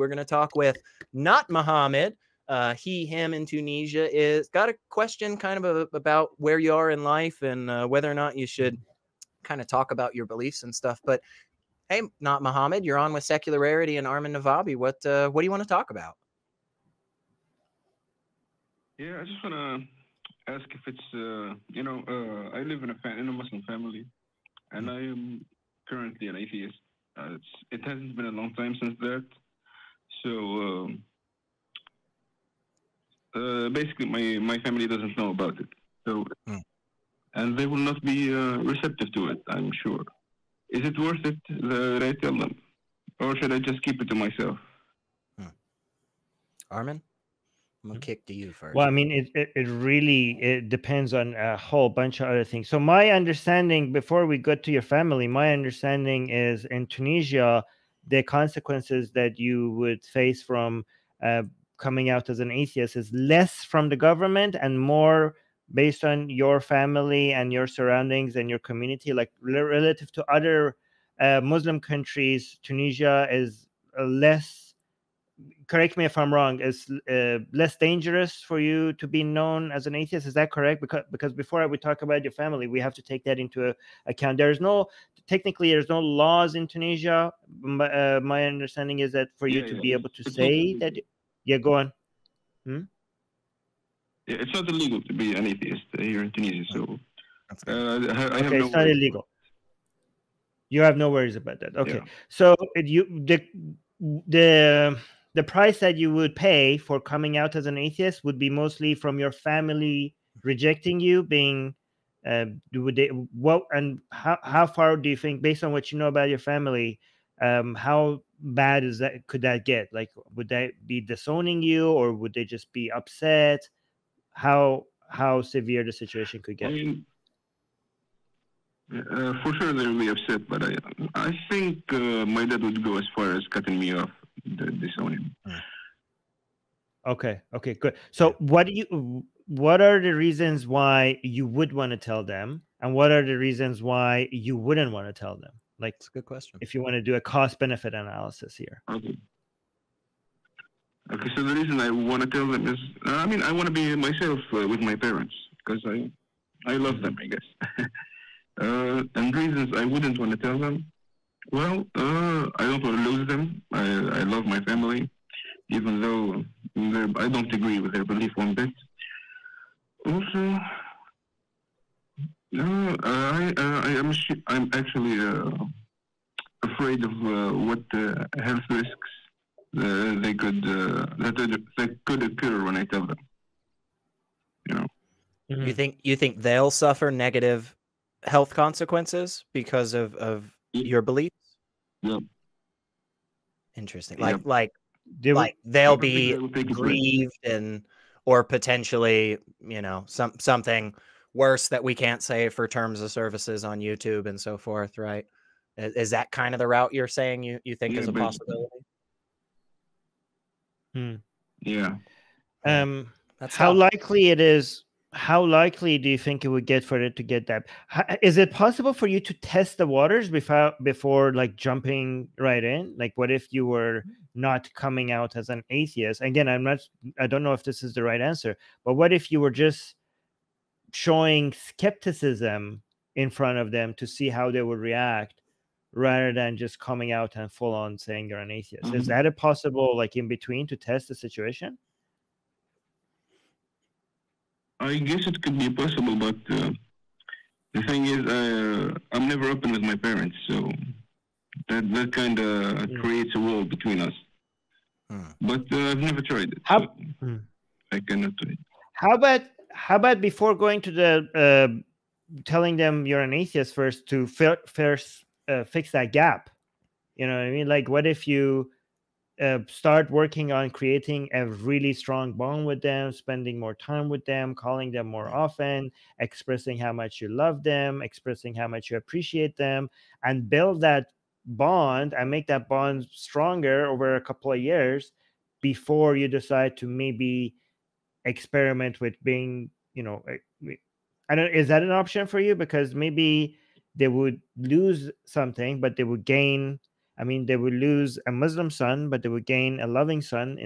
We're going to talk with not Muhammad. He, him in Tunisia is got a question kind of about where you are in life and whether or not you should kind of talk about your beliefs and stuff. But hey, not Muhammad, you're on with Secular Rarity and Armin Navabi. What do you want to talk about? Yeah, I just want to ask if it's, I live in a Muslim family, and I am currently an atheist. It hasn't been a long time since that. So basically, my family doesn't know about it. So, and they will not be receptive to it, I'm sure. Is it worth it that I tell them, or should I just keep it to myself? Armin, I'm gonna kick to you first. Well, I mean, it really depends on a whole bunch of other things. So my understanding, before we go to your family, my understanding is in Tunisia, the consequences that you would face from coming out as an atheist is less from the government and more based on your family and your surroundings and your community. Like relative to other Muslim countries, Tunisia is less, correct me if I'm wrong, is less dangerous for you to be known as an atheist. Is that correct? Because before we talk about your family, we have to take that into account. There's no laws in Tunisia. My understanding is that for you to be able to say that. Yeah, go on. Yeah, it's not illegal to be an atheist here in Tunisia. So okay, it's not illegal. You have no worries about that. Okay, so the price that you would pay for coming out as an atheist would be mostly from your family rejecting you, being how far do you think, based on what you know about your family, how bad could that get? Like, would they be disowning you, or would they just be upset? How severe the situation could get? I mean, for sure they'll be upset, but I think my dad would go as far as cutting me off, disowning. Okay, good. So what are the reasons why you would want to tell them, and what are the reasons why you wouldn't want to tell them? Like, it's a good question. If you want to do a cost-benefit analysis here. Okay, so the reason I want to tell them is, I want to be myself with my parents, because I love them, I guess. And reasons I wouldn't want to tell them, well, I don't want to lose them. I love my family, even though I don't agree with their belief one bit. Also, I'm actually afraid of what health risks that could occur when I tell them. You think they'll suffer negative health consequences because of your beliefs? Yep. Interesting. Yep. Like they'll be grieved or potentially, something worse that we can't say for terms of services on YouTube and so forth, right? Is that kind of the route you're saying you think is a possibility? Yeah. That's how likely it is. How likely do you think it would get for it to get that? Is it possible for you to test the waters before like jumping right in? Like, what if you were not coming out as an atheist? Again, I don't know if this is the right answer, but what if you were just showing skepticism in front of them to see how they would react, rather than just coming out and full on saying you're an atheist? Is that a possible, like, in between to test the situation? I guess it could be possible, but the thing is, I'm never open with my parents, so that kind of creates a wall between us. But I've never tried it. I cannot do it. How about before going to the telling them you're an atheist first, to first fix that gap? You know what I mean? Like, what if you start working on creating a really strong bond with them, spending more time with them, calling them more often, expressing how much you love them, expressing how much you appreciate them, and build that bond and make that bond stronger over a couple of years before you decide to maybe experiment with being, is that an option for you? Because maybe they would lose something, but they would gain I mean, they would lose a Muslim son, but they would gain a loving son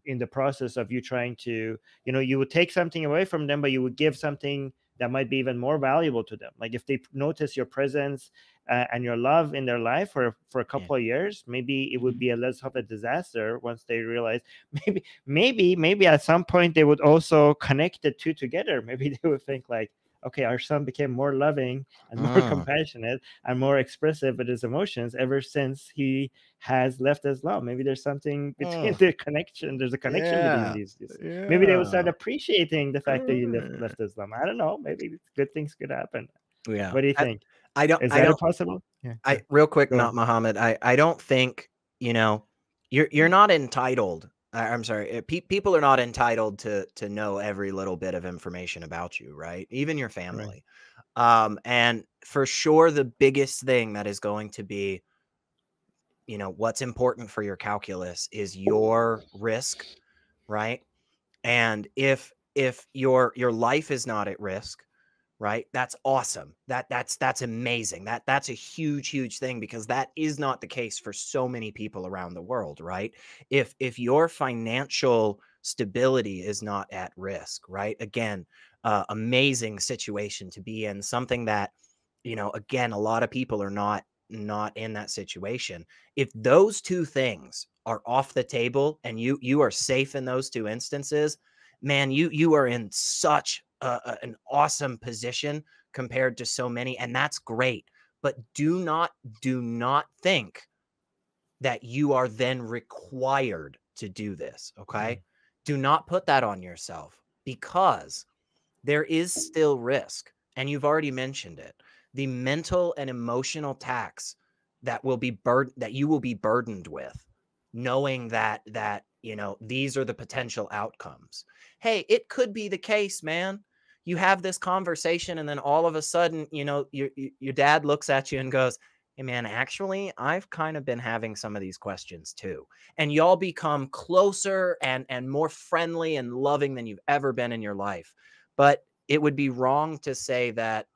in the process of you trying to, you would take something away from them, but you would give something that might be even more valuable to them. Like if they notice your presence and your love in their life for a couple of years, maybe it would be a less of a disaster once they realize maybe at some point they would also connect the two together. Maybe they would think like, okay, our son became more loving and more compassionate and more expressive with his emotions ever since he has left Islam. Maybe there's something between the connection. There's a connection between these. Maybe they will start appreciating the fact that you left Islam. I don't know. Maybe good things could happen. Yeah. What do you think? Is that possible? Yeah. Real quick, not Muhammad. I don't think, you're not entitled. I'm sorry. People are not entitled to know every little bit of information about you, right? Even your family. Right. And for sure, the biggest thing that is going to be, what's important for your calculus is your risk, right? And if your life is not at risk, right, that's awesome. That's amazing. That's a huge thing, because that is not the case for so many people around the world, right? If your financial stability is not at risk, right, again, amazing situation to be in, something that, again, a lot of people are not in that situation. If those two things are off the table and you are safe in those two instances, man, you are in such an awesome position compared to so many, and that's great. But do not think that you are then required to do this, okay? Do not put that on yourself, because there is still risk, and you've already mentioned it. The mental and emotional tax that you will be burdened with, knowing that these are the potential outcomes. Hey, it could be the case, man. You have this conversation, and then all of a sudden, your dad looks at you and goes, hey, man, actually, I've kind of been having some of these questions too. And y'all become closer and more friendly and loving than you've ever been in your life. But it would be wrong to say that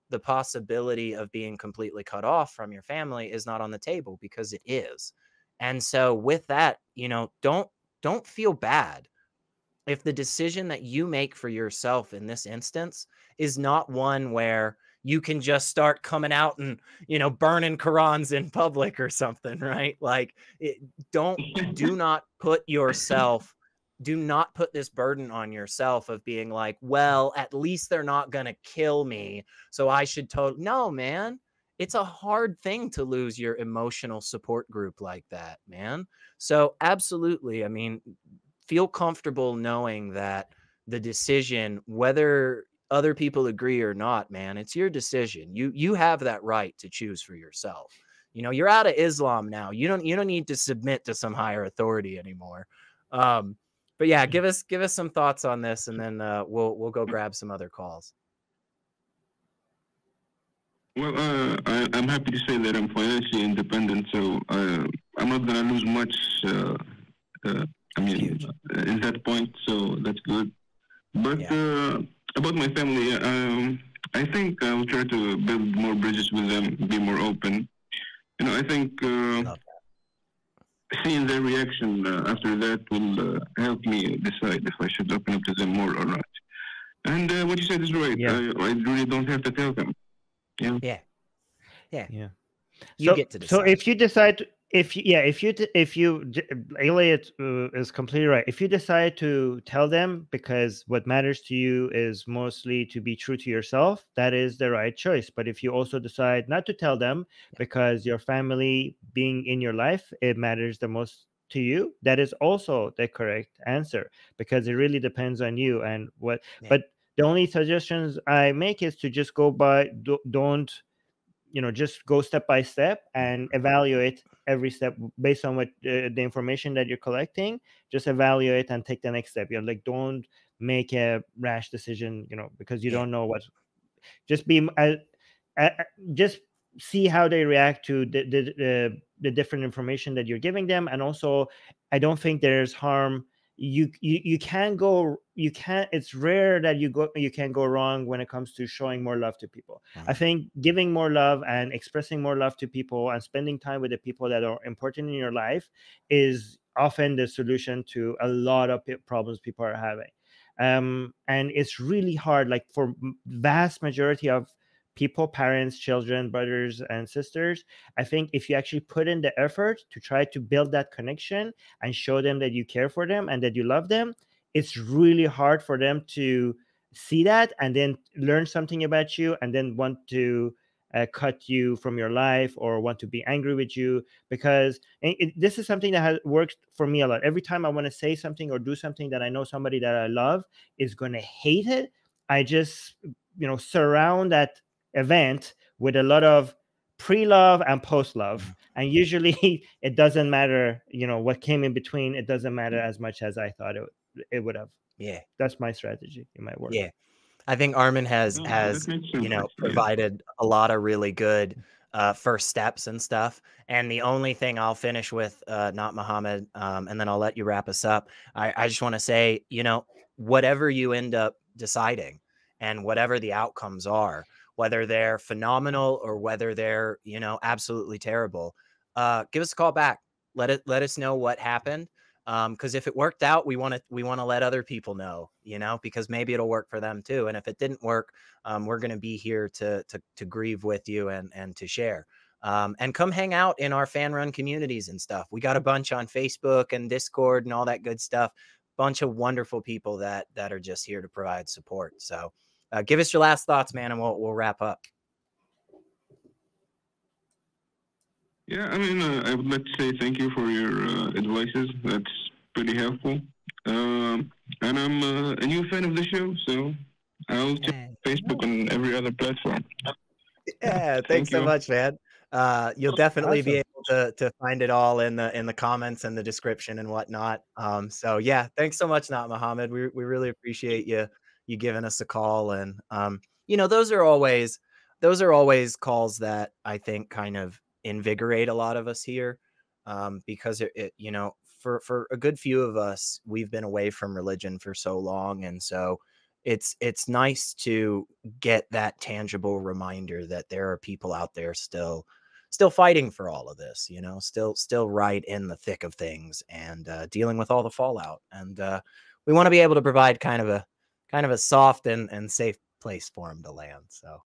the possibility of being completely cut off from your family is not on the table, because it is. And so with that, don't feel bad if the decision that you make for yourself in this instance is not one where you can just start coming out and, burning Qurans in public or something, right? Like, do not put this burden on yourself of being like, well, at least they're not going to kill me, so I should no, man. It's a hard thing to lose your emotional support group like that, man. So absolutely, I mean, feel comfortable knowing that the decision, whether other people agree or not, man, it's your decision. You have that right to choose for yourself. You're out of Islam now. You don't need to submit to some higher authority anymore. But yeah, give us some thoughts on this, and then we'll go grab some other calls. Well, I'm happy to say that I'm financially independent, so I'm not gonna lose much. In that point, so that's good. But about my family, I think I'll try to build more bridges with them, be more open. I think seeing their reaction after that will help me decide if I should open up to them more or not. And what you said is right. I really don't have to tell them. Yeah. You So, get to decide. so if you decide, Elliot is completely right. If you decide to tell them because what matters to you is mostly to be true to yourself, that is the right choice. But if you also decide not to tell them because your family being in your life, it matters the most to you, that is also the correct answer, because it really depends on you and what. But the only suggestions I make is to just go by, don't just go step by step and evaluate every step based on what the information that you're collecting. Just evaluate and take the next step. Like, don't make a rash decision, because you don't know what. Just be just see how they react to the different information that you're giving them. And also, I don't think there's harm you can't go, it's rare that you can go wrong when it comes to showing more love to people. I think giving more love and expressing more love to people and spending time with the people that are important in your life is often the solution to a lot of problems people are having. And it's really hard, like for vast majority of people, parents, children, brothers and sisters, I think if you actually put in the effort to try to build that connection and show them that you care for them and that you love them, it's really hard for them to see that and then learn something about you and then want to cut you from your life or want to be angry with you. Because this is something that has worked for me a lot. Every time I want to say something or do something that I know somebody that I love is going to hate it, I just surround that event with a lot of pre-love and post-love, and usually it doesn't matter what came in between. It doesn't matter as much as I thought it would have. Yeah, that's my strategy. It might work. Yeah, I think Armin has provided a lot of really good first steps and stuff. And the only thing I'll finish with, not Muhammad, and then I'll let you wrap us up. I just want to say, whatever you end up deciding and whatever the outcomes are, whether they're phenomenal or whether they're, absolutely terrible, give us a call back. Let us know what happened. Because if it worked out, we want to let other people know, because maybe it'll work for them too. And if it didn't work, we're going to be here to grieve with you and to share. And come hang out in our fan run communities and stuff. We got a bunch on Facebook and Discord and all that good stuff. Bunch of wonderful people that are just here to provide support. So give us your last thoughts, man, and we'll wrap up. Yeah, I mean, I would like to say thank you for your advices. That's pretty helpful. And I'm a new fan of the show, so I'll check Facebook and every other platform. Yeah, thanks so much, man. You'll definitely be able to find it all in the comments and the description and whatnot. So yeah, thanks so much, Not Muhammad. We really appreciate you giving us a call. And those are always calls that I think kind of invigorate a lot of us here, because it for a good few of us, we've been away from religion for so long, and so it's nice to get that tangible reminder that there are people out there still fighting for all of this, still right in the thick of things and dealing with all the fallout. And we want to be able to provide kind of a soft and safe place for them to land. So